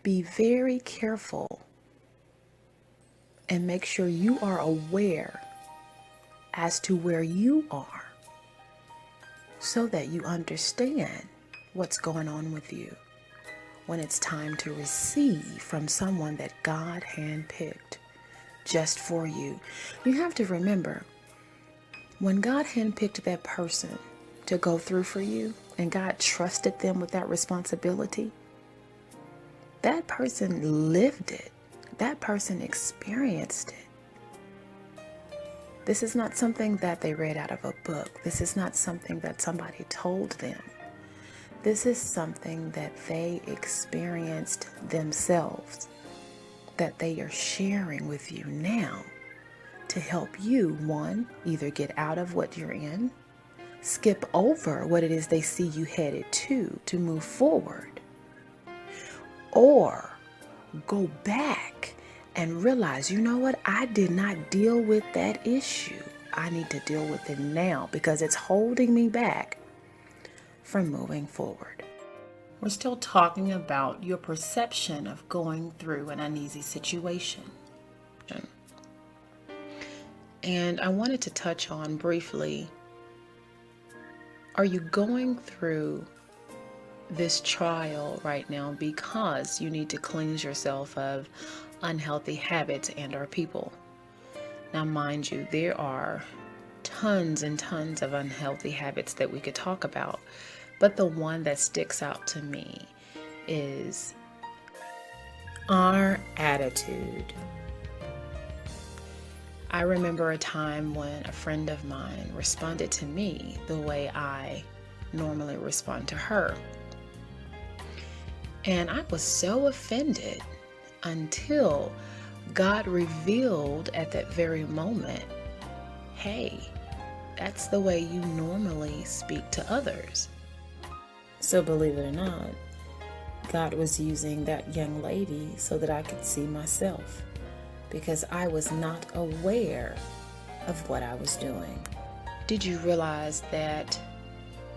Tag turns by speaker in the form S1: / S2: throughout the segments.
S1: Be very careful and make sure you are aware as to where you are so that you understand what's going on with you when it's time to receive from someone that God handpicked just for you. You have to remember, when God handpicked that person to go through for you and God trusted them with that responsibility, that person lived it. That person experienced it. This is not something that they read out of a book. This is not something that somebody told them. This is something that they experienced themselves, that they are sharing with you now to help you, one, either get out of what you're in, skip over what it is they see you headed to move forward, or go back and realize, you know what, I did not deal with that issue. I need to deal with it now because it's holding me back from moving forward. We're still talking about your perception of going through an uneasy situation. And I wanted to touch on briefly, are you going through this trial right now because you need to cleanse yourself of unhealthy habits and or people? Now, mind you, there are tons and tons of unhealthy habits that we could talk about, but the one that sticks out to me is our attitude. I remember a time when a friend of mine responded to me the way I normally respond to her. And I was so offended until God revealed at that very moment, hey, that's the way you normally speak to others. So believe it or not, God was using that young lady so that I could see myself, because I was not aware of what I was doing. Did you realize that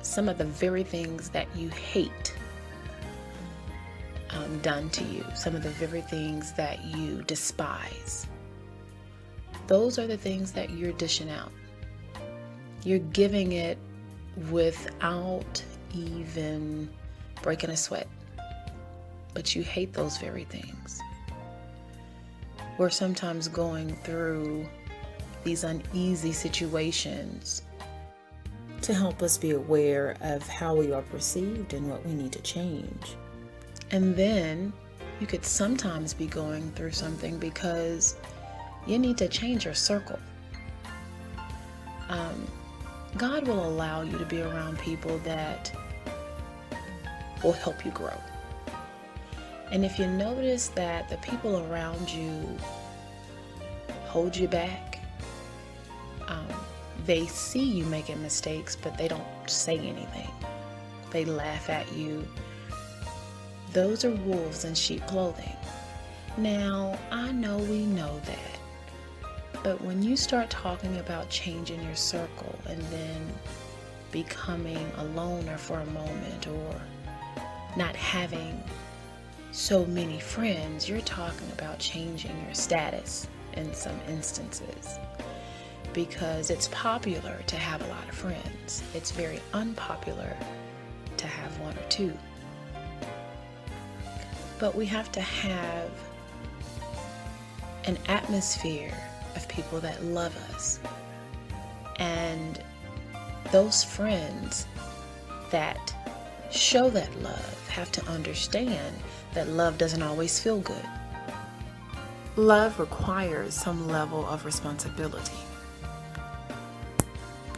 S1: some of the very things that you hate done to you, some of the very things that you despise, those are the things that you're dishing out. You're giving it without even breaking a sweat. But you hate those very things. We're sometimes going through these uneasy situations to help us be aware of how we are perceived and what we need to change. And then you could sometimes be going through something because you need to change your circle. God will allow you to be around people that will help you grow. And if you notice that the people around you hold you back, they see you making mistakes, but they don't say anything. They laugh at you. Those are wolves in sheep clothing. Now, I know we know that, but when you start talking about changing your circle and then becoming a loner for a moment or not having so many friends, you're talking about changing your status in some instances, because it's popular to have a lot of friends. It's very unpopular to have one or two. But we have to have an atmosphere of people that love us. And those friends that show that love have to understand that love doesn't always feel good. Love requires some level of responsibility.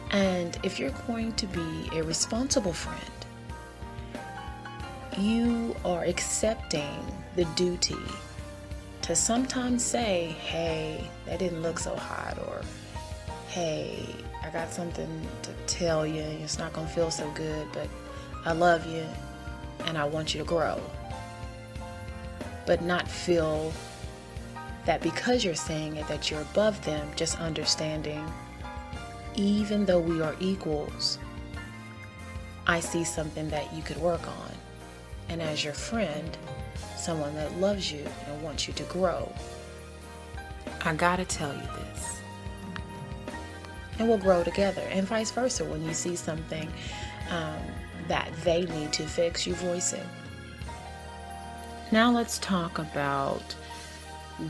S1: And if you're going to be a responsible friend, you are accepting the duty to sometimes say, hey, that didn't look so hot, or hey, I got something to tell you, and it's not going to feel so good, but I love you and I want you to grow. But not feel that because you're saying it that you're above them, just understanding, even though we are equals, I see something that you could work on. And as your friend, someone that loves you and wants you to grow. I gotta tell you this. And we'll grow together, and vice versa. When you see something that they need to fix, you voice it. Now let's talk about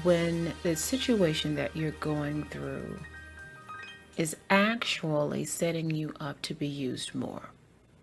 S1: when the situation that you're going through is actually setting you up to be used more.